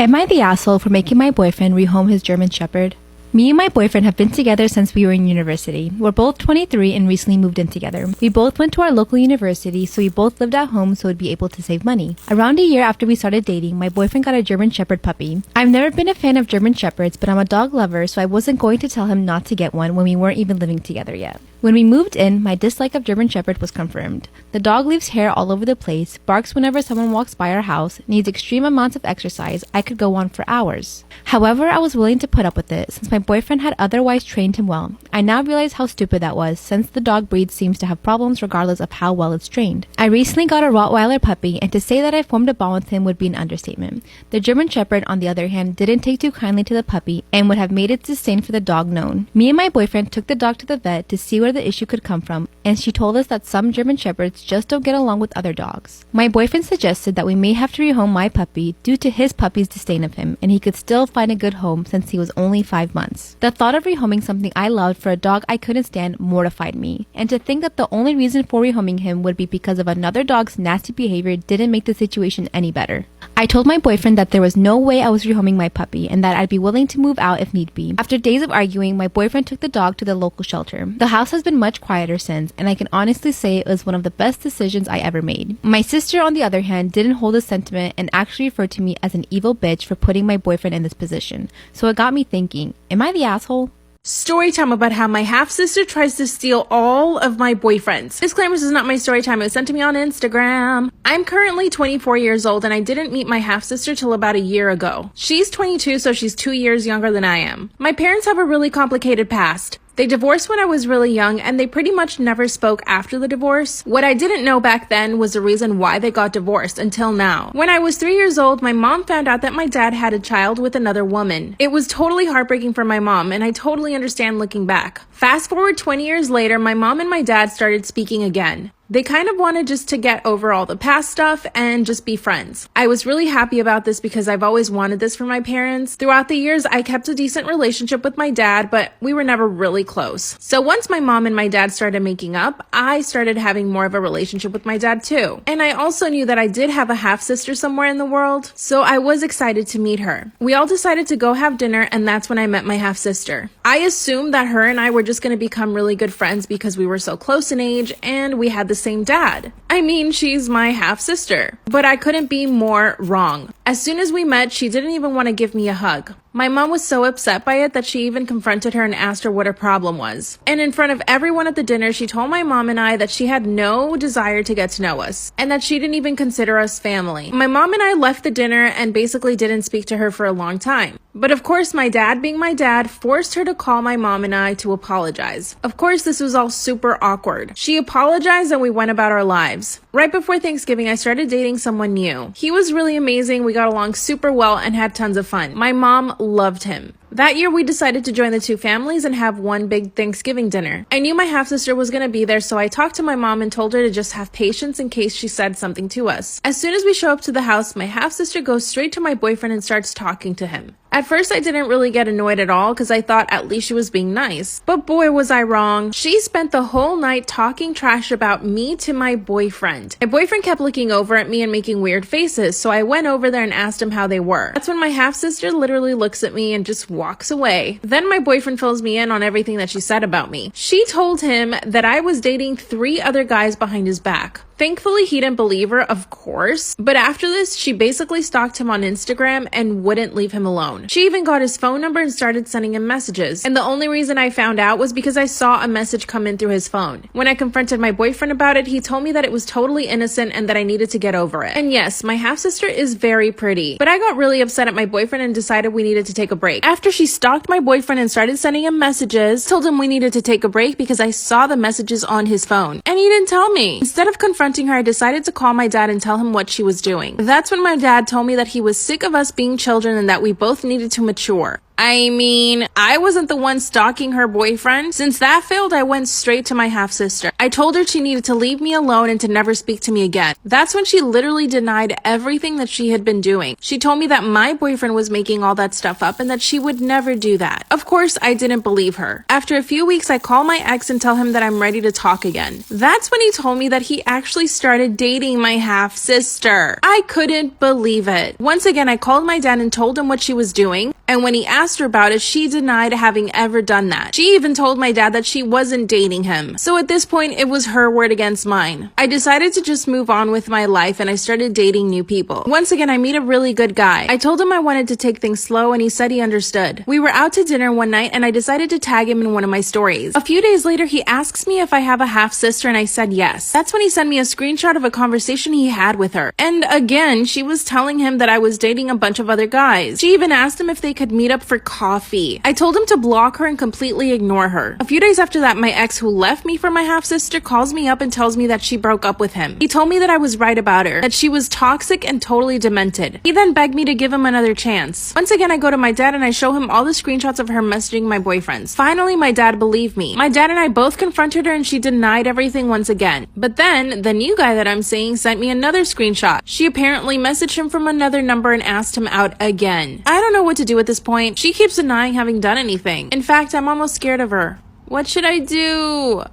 Am I the asshole for making my boyfriend rehome his German Shepherd? Me and my boyfriend have been together since we were in university. We're both 23 and recently moved in together. We both went to our local university, so we both lived at home so we'd be able to save money. Around a year after we started dating, my boyfriend got a German Shepherd puppy. I've never been a fan of German Shepherds, but I'm a dog lover, so I wasn't going to tell him not to get one when we weren't even living together yet. When we moved in, my dislike of German Shepherd was confirmed. The dog leaves hair all over the place, barks whenever someone walks by our house, needs extreme amounts of exercise. I could go on for hours. However, I was willing to put up with it since my boyfriend had otherwise trained him well. I now realize how stupid that was since the dog breed seems to have problems regardless of how well it's trained. I recently got a Rottweiler puppy, and to say that I formed a bond with him would be an understatement. The German Shepherd, on the other hand, didn't take too kindly to the puppy and would have made its disdain for the dog known. Me and my boyfriend took the dog to the vet to see where the issue could come from, and she told us that some German Shepherds just don't get along with other dogs. My boyfriend suggested that we may have to rehome my puppy due to his puppy's disdain of him, and he could still find a good home since he was only 5 months. The thought of rehoming something I loved for a dog I couldn't stand mortified me, and to think that the only reason for rehoming him would be because of another dog's nasty behavior didn't make the situation any better. I told my boyfriend that there was no way I was rehoming my puppy and that I'd be willing to move out if need be. After days of arguing, my boyfriend took the dog to the local shelter. The house has been much quieter since, and I can honestly say it was one of the best decisions I ever made. My sister, on the other hand, didn't hold a sentiment and actually referred to me as an evil bitch for putting my boyfriend in this position. So it got me thinking, am I the asshole? Story time about how my half-sister tries to steal all of my boyfriends. Disclaimer, this is not my story time. It was sent to me on Instagram. I'm currently 24 years old and I didn't meet my half-sister till about a year ago. She's 22, so she's 2 years younger than I am. My parents have a really complicated past. They divorced when I was really young, and they pretty much never spoke after the divorce. What I didn't know back then was the reason why they got divorced until now. When I was 3 years old, my mom found out that my dad had a child with another woman. It was totally heartbreaking for my mom, and I totally understand looking back. Fast forward 20 years later, my mom and my dad started speaking again. They kind of wanted just to get over all the past stuff and just be friends. I was really happy about this because I've always wanted this for my parents. Throughout the years, I kept a decent relationship with my dad, but we were never really close. So once my mom and my dad started making up, I started having more of a relationship with my dad too. And I also knew that I did have a half-sister somewhere in the world, so I was excited to meet her. We all decided to go have dinner, and that's when I met my half-sister. I assumed that her and I were just going to become really good friends because we were so close in age and we had the same dad. I mean, she's my half-sister. But I couldn't be more wrong. As soon as we met, she didn't even want to give me a hug. My mom was so upset by it that she even confronted her and asked her what her problem was. And in front of everyone at the dinner, she told my mom and I that she had no desire to get to know us and that she didn't even consider us family. My mom and I left the dinner and basically didn't speak to her for a long time. But of course, my dad, being my dad, forced her to call my mom and I to apologize. Of course, this was all super awkward. She apologized and we went about our lives. Right before Thanksgiving, I started dating someone new. He was really amazing. We got along super well and had tons of fun. My mom loved him. That year, we decided to join the two families and have one big Thanksgiving dinner. I knew my half-sister was going to be there, so I talked to my mom and told her to just have patience in case she said something to us. As soon as we show up to the house, my half-sister goes straight to my boyfriend and starts talking to him. At first, I didn't really get annoyed at all because I thought at least she was being nice. But boy, was I wrong. She spent the whole night talking trash about me to my boyfriend. My boyfriend kept looking over at me and making weird faces, so I went over there and asked him how they were. That's when my half-sister literally looks at me and just walks away. Then my boyfriend fills me in on everything that she said about me. She told him that I was dating 3 other guys behind his back. Thankfully, he didn't believe her, of course. But after this, she basically stalked him on Instagram and wouldn't leave him alone. She even got his phone number and started sending him messages. And the only reason I found out was because I saw a message come in through his phone. When I confronted my boyfriend about it, he told me that it was totally innocent and that I needed to get over it. And yes, my half-sister is very pretty. But I got really upset at my boyfriend and decided we needed to take a break. After she stalked my boyfriend and started sending him messages, told him we needed to take a break because I saw the messages on his phone. And he didn't tell me. Instead of confronting her, I decided to call my dad and tell him what she was doing. That's when my dad told me that he was sick of us being children and that we both needed to mature. I mean, I wasn't the one stalking her boyfriend. Since that failed, I went straight to my half-sister. I told her she needed to leave me alone and to never speak to me again. That's when she literally denied everything that she had been doing. She told me that my boyfriend was making all that stuff up and that she would never do that. Of course, I didn't believe her. After a few weeks, I call my ex and tell him that I'm ready to talk again. That's when he told me that he actually started dating my half-sister. I couldn't believe it. Once again, I called my dad and told him what she was doing. And when he asked her about it, she denied having ever done that. She even told my dad that she wasn't dating him. So at this point, it was her word against mine. I decided to just move on with my life and I started dating new people. Once again, I meet a really good guy. I told him I wanted to take things slow and he said he understood. We were out to dinner one night and I decided to tag him in one of my stories. A few days later, he asks me if I have a half-sister and I said yes. That's when he sent me a screenshot of a conversation he had with her. And again, she was telling him that I was dating a bunch of other guys. She even asked him if they could meet up for coffee. I told him to block her and completely ignore her. A few days after that, my ex, who left me for my half-sister, calls me up and tells me that she broke up with him. He told me that I was right about her, that she was toxic and totally demented. He then begged me to give him another chance. Once again, I go to my dad and I show him all the screenshots of her messaging my boyfriends. Finally, my dad believed me. My dad and I both confronted her and she denied everything once again. But then, the new guy that I'm seeing sent me another screenshot. She apparently messaged him from another number and asked him out again. I don't know what to do at this point. She keeps denying having done anything. In fact, I'm almost scared of her. What should I do?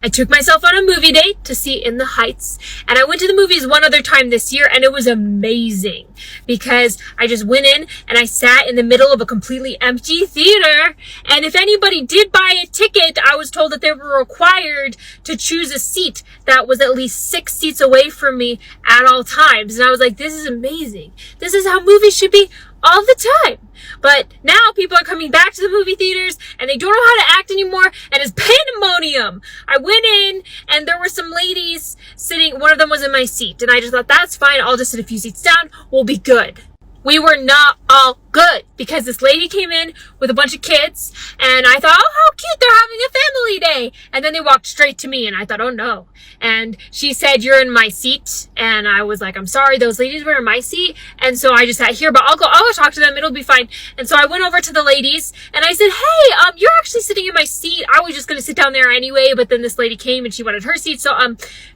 I took myself on a movie date to see In the Heights, and I went to the movies one other time this year, and it was amazing because I just went in and I sat in the middle of a completely empty theater, and if anybody did buy a ticket, I was told that they were required to choose a seat that was at least 6 seats away from me at all times, and I was like, this is amazing. This is how movies should be all the time. But now people are coming back to the movie theaters and they don't know how to act anymore, and it's pandemonium. I went in and there were some ladies sitting, one of them was in my seat, and I just thought, that's fine, I'll just sit a few seats down, we'll be good. We were not all good because this lady came in with a bunch of kids and I thought, oh, how cute, they're having a family day. And then they walked straight to me and I thought, oh no. And she said, you're in my seat. And I was like, I'm sorry, those ladies were in my seat. And so I just sat here, but I'll go talk to them. It'll be fine. And so I went over to the ladies and I said, hey, you're actually sitting in my seat. I was just going to sit down there anyway, but then this lady came and she wanted her seat. So,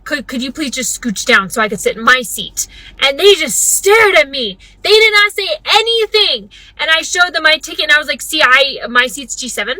could you please just scooch down so I could sit in my seat? And they just stared at me. They did not say anything. And I showed them my ticket and I was like, see, my seat's G7.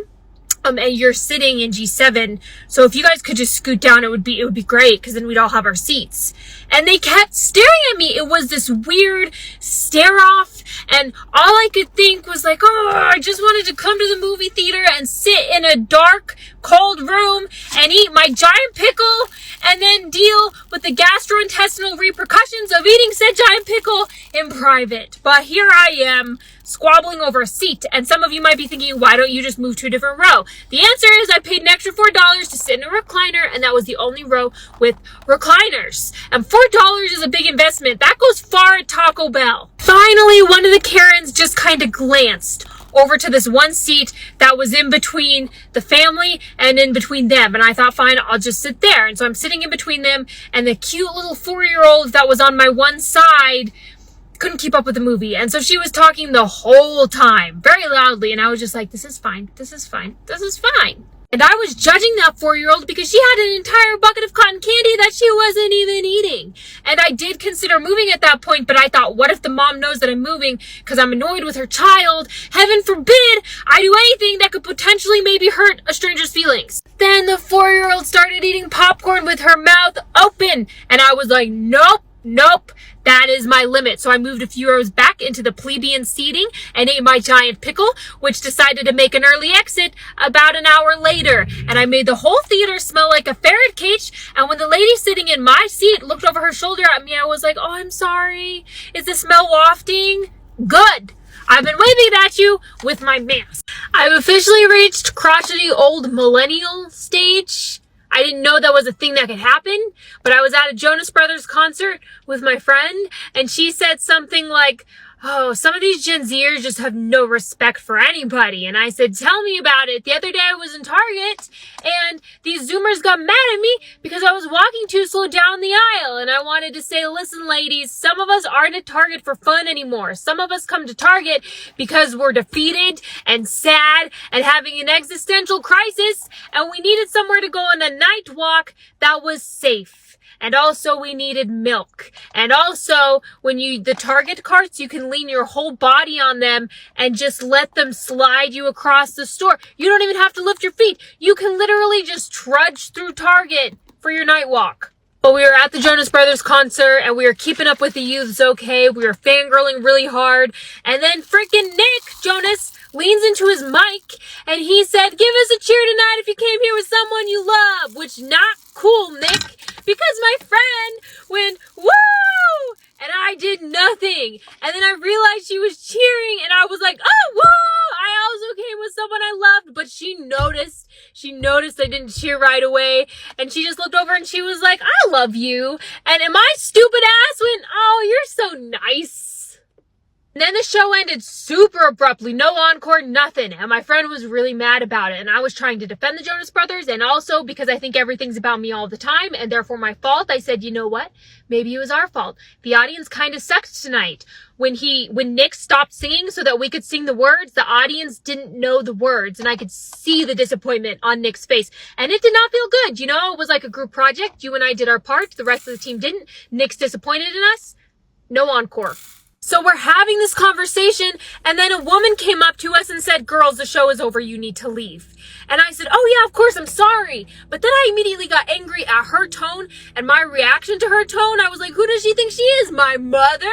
And you're sitting in G7. So if you guys could just scoot down, it would be great, because then we'd all have our seats. And they kept staring at me. It was this weird stare off. And all I could think was like, oh, I just wanted to come to the movie theater and sit in a dark, cold room and eat my giant pickle and then deal with the gastrointestinal repercussions of eating said giant pickle in private. But here I am, squabbling over a seat, and some of you might be thinking, why don't you just move to a different row? The answer is I paid an extra $4 to sit in a recliner, and that was the only row with recliners. And $4 is a big investment. That goes far at Taco Bell. Finally, one of the Karens just kind of glanced over to this one seat that was in between the family and in between them. And I thought, fine, I'll just sit there. And so I'm sitting in between them, and the cute little 4-year-old that was on my one side couldn't keep up with the movie. And so she was talking the whole time, very loudly. And I was just like, this is fine. This is fine. This is fine. And I was judging that 4-year-old because she had an entire bucket of cotton candy that she wasn't even eating. And I did consider moving at that point, but I thought, what if the mom knows that I'm moving because I'm annoyed with her child? Heaven forbid I do anything that could potentially maybe hurt a stranger's feelings. Then the 4-year-old started eating popcorn with her mouth open. And I was like, nope. That is my limit. So I moved a few rows back into the plebeian seating and ate my giant pickle, which decided to make an early exit about an hour later. And I made the whole theater smell like a ferret cage. And when the lady sitting in my seat looked over her shoulder at me, I was like, oh, I'm sorry. Is the smell wafting? Good. I've been waving at you with my mask. I've officially reached crotchety old millennial stage. I didn't know that was a thing that could happen, but I was at a Jonas Brothers concert with my friend, and she said something like, oh, some of these Gen Zers just have no respect for anybody. And I said, tell me about it. The other day I was in Target and these Zoomers got mad at me because I was walking too slow down the aisle. And I wanted to say, listen, ladies, some of us aren't at Target for fun anymore. Some of us come to Target because we're defeated and sad and having an existential crisis. And we needed somewhere to go on a night walk that was safe. And also we needed milk. And also when the Target carts, you can lean your whole body on them and just let them slide you across the store. You don't even have to lift your feet. You can literally just trudge through Target for your night walk. But we were at the Jonas Brothers concert and we were keeping up with the youths okay. We were fangirling really hard. And then freaking Nick Jonas leans into his mic and he said, give us a cheer tonight if you came here with someone you love. Which, not cool, Nick, because my friend went, woo! And I did nothing. And then I realized she was cheering and I was like, oh, woo! I also came with someone I loved. But she noticed I didn't cheer right away. And she just looked over and she was like, I love you. And my stupid ass went, oh, you're so nice. And then the show ended super abruptly, no encore, nothing. And my friend was really mad about it. And I was trying to defend the Jonas Brothers. And also because I think everything's about me all the time and therefore my fault, I said, you know what? Maybe it was our fault. The audience kind of sucked tonight. When Nick stopped singing so that we could sing the words, the audience didn't know the words. And I could see the disappointment on Nick's face. And it did not feel good. You know, it was like a group project. You and I did our part. The rest of the team didn't. Nick's disappointed in us. No encore. So we're having this conversation and then a woman came up to us and said, girls, the show is over. You need to leave. And I said, oh yeah, of course, I'm sorry. But then I immediately got angry at her tone and my reaction to her tone. I was like, who does she think she is? My mother?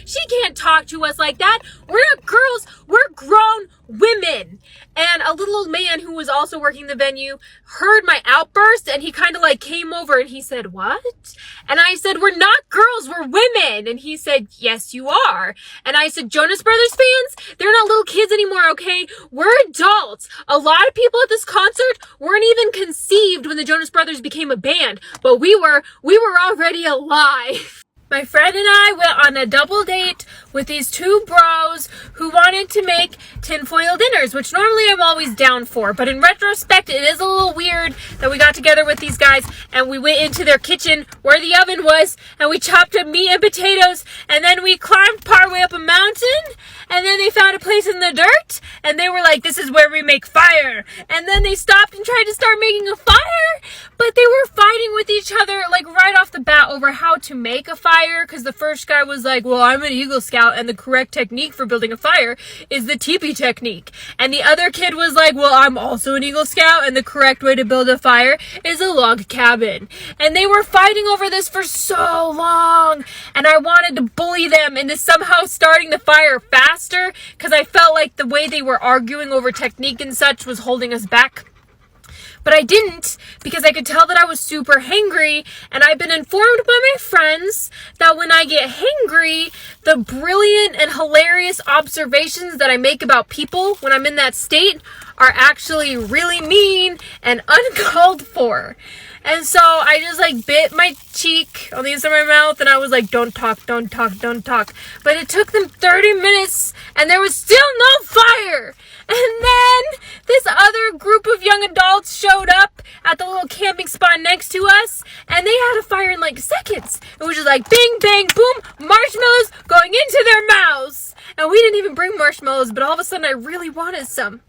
She can't talk to us like that. We're not girls. We're grown women. And a little old man who was also working the venue heard my outburst and he kind of like came over and he said, what? And I said, we're not girls, we're women. And he said, yes, you are. And I said, Jonas Brothers fans, they're not little kids anymore, okay? We're adults. A lot of people at this concert weren't even conceived when the Jonas Brothers became a band, but we were already alive. My friend and I went on a double date with these two bros who wanted to make tinfoil dinners, which normally I'm always down for. But in retrospect, it is a little weird that we got together with these guys and we went into their kitchen where the oven was and we chopped up meat and potatoes and then we climbed partway up a mountain and then they found a place in the dirt and they were like, this is where we make fire. And then they stopped and tried to start making a fire, but they were fighting with each other like right off the bat over how to make a fire. Because the first guy was like, well, I'm an Eagle Scout and the correct technique for building a fire is the teepee technique. And the other kid was like, well, I'm also an Eagle Scout and the correct way to build a fire is a log cabin. And they were fighting over this for so long. And I wanted to bully them into somehow starting the fire faster because I felt like the way they were arguing over technique and such was holding us back. But I didn't because I could tell that I was super hangry and I've been informed by my friends that when I get hangry, the brilliant and hilarious observations that I make about people when I'm in that state are actually really mean and uncalled for. And so I just like bit my cheek on the inside of my mouth and I was like, don't talk, don't talk, don't talk. But it took them 30 minutes and there was still no fire. And then this other group of young adults showed up at the little camping spot next to us and they had a fire in like seconds. It was just like bing, bang, boom, marshmallows going into their mouths. And we didn't even bring marshmallows, but all of a sudden I really wanted some.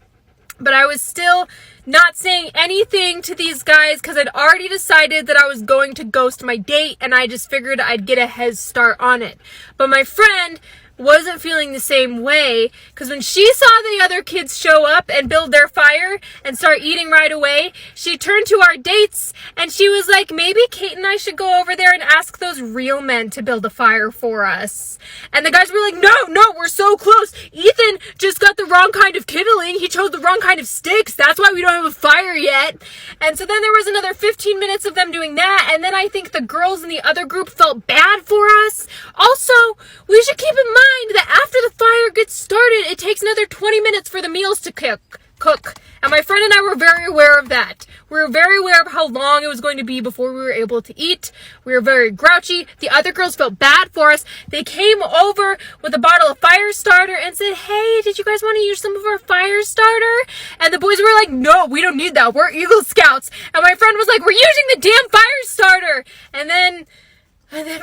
But I was still not saying anything to these guys because I'd already decided that I was going to ghost my date and I just figured I'd get a head start on it. But my friend wasn't feeling the same way because when she saw the other kids show up and build their fire and start eating right away, she turned to our dates and she was like, maybe Kate and I should go over there and ask those real men to build a fire for us. And the guys were like, no, we're so close. Ethan just got the wrong kind of kindling. He chose the wrong kind of sticks. That's why we don't have a fire yet. And so then there was another 15 minutes of them doing that. And then I think the girls in the other group felt bad for us. Also, we should keep in mind that after the fire gets started, it takes another 20 minutes for the meals to cook. cook. And my friend and I were very aware of that. We were very aware of how long it was going to be before we were able to eat. We were very grouchy. The other girls felt bad for us. They came over with a bottle of fire starter and said, hey, did you guys want to use some of our fire starter? And the boys were like, no, we don't need that. We're Eagle Scouts. And my friend was like, we're using the damn fire starter. And then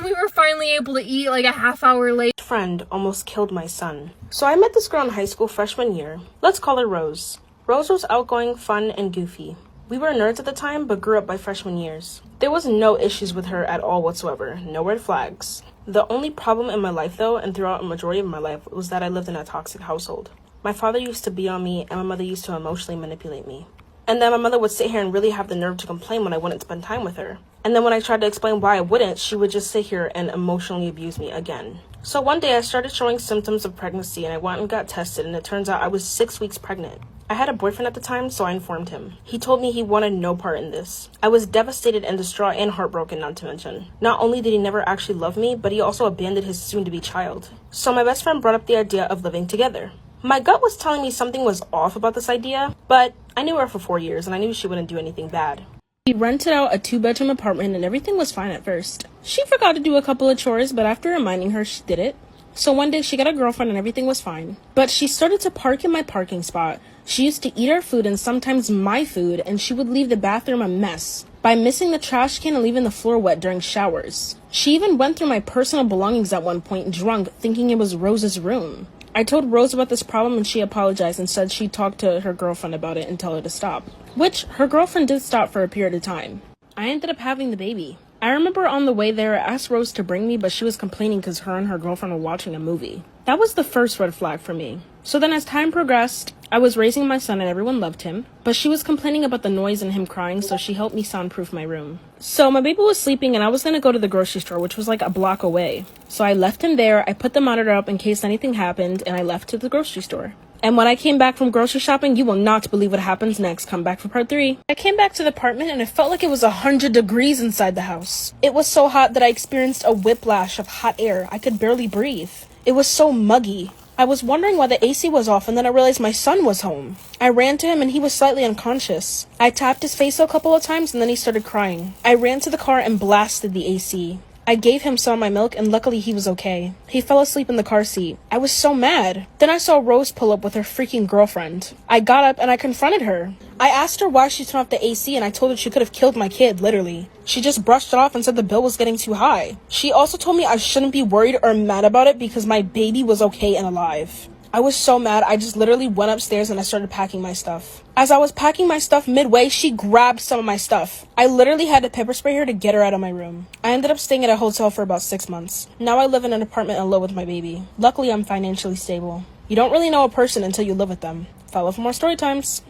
we were finally able to eat like a half hour late. Friend almost killed my son. So I met this girl in high school freshman year. Let's call her Rose. Rose was outgoing, fun, and goofy. We were nerds at the time, but grew up by freshman years. There was no issues with her at all whatsoever. No red flags. The only problem in my life, though, and throughout a majority of my life, was that I lived in a toxic household. My father used to beat on me, and my mother used to emotionally manipulate me. And then my mother would sit here and really have the nerve to complain when I wouldn't spend time with her. And then when I tried to explain why I wouldn't, she would just sit here and emotionally abuse me again. So one day I started showing symptoms of pregnancy and I went and got tested, and it turns out I was 6 weeks pregnant. I had a boyfriend at the time, so I informed him. He told me he wanted no part in this. I was devastated and distraught and heartbroken, not to mention. Not only did he never actually love me, but he also abandoned his soon-to-be child. So my best friend brought up the idea of living together. My gut was telling me something was off about this idea, but I knew her for 4 years and I knew she wouldn't do anything bad. We rented out a 2-bedroom apartment and everything was fine at first. She forgot to do a couple of chores, but after reminding her, she did it. So one day she got a girlfriend and everything was fine. But she started to park in my parking spot. She used to eat our food and sometimes my food, and she would leave the bathroom a mess by missing the trash can and leaving the floor wet during showers. She even went through my personal belongings at one point drunk, thinking it was Rose's room. I told Rose about this problem and she apologized and said she'd talk to her girlfriend about it and tell her to stop. Which, her girlfriend did stop for a period of time. I ended up having the baby. I remember on the way there, I asked Rose to bring me, but she was complaining because her and her girlfriend were watching a movie. That was the first red flag for me. So then as time progressed, I was raising my son and everyone loved him, but she was complaining about the noise and him crying, so she helped me soundproof my room. So my baby was sleeping and I was going to go to the grocery store, which was like a block away. So I left him there, I put the monitor up in case anything happened, and I left to the grocery store. And when I came back from grocery shopping, you will not believe what happens next. Come back for part 3. I came back to the apartment and it felt like it was 100 degrees inside the house. It was so hot that I experienced a whiplash of hot air. I could barely breathe. It was so muggy. I was wondering why the AC was off and then I realized my son was home. I ran to him and he was slightly unconscious. I tapped his face a couple of times and then he started crying. I ran to the car and blasted the AC. I gave him some of my milk and luckily he was okay. He fell asleep in the car seat. I was so mad. Then I saw Rose pull up with her freaking girlfriend. I got up and I confronted her. I asked her why she turned off the AC and I told her she could have killed my kid, literally. She just brushed it off and said the bill was getting too high. She also told me I shouldn't be worried or mad about it because my baby was okay and alive. I was so mad, I just literally went upstairs and I started packing my stuff. As I was packing my stuff midway, she grabbed some of my stuff. I literally had to pepper spray her to get her out of my room. I ended up staying at a hotel for about 6 months. Now I live in an apartment alone with my baby. Luckily, I'm financially stable. You don't really know a person until you live with them. Follow for more story times.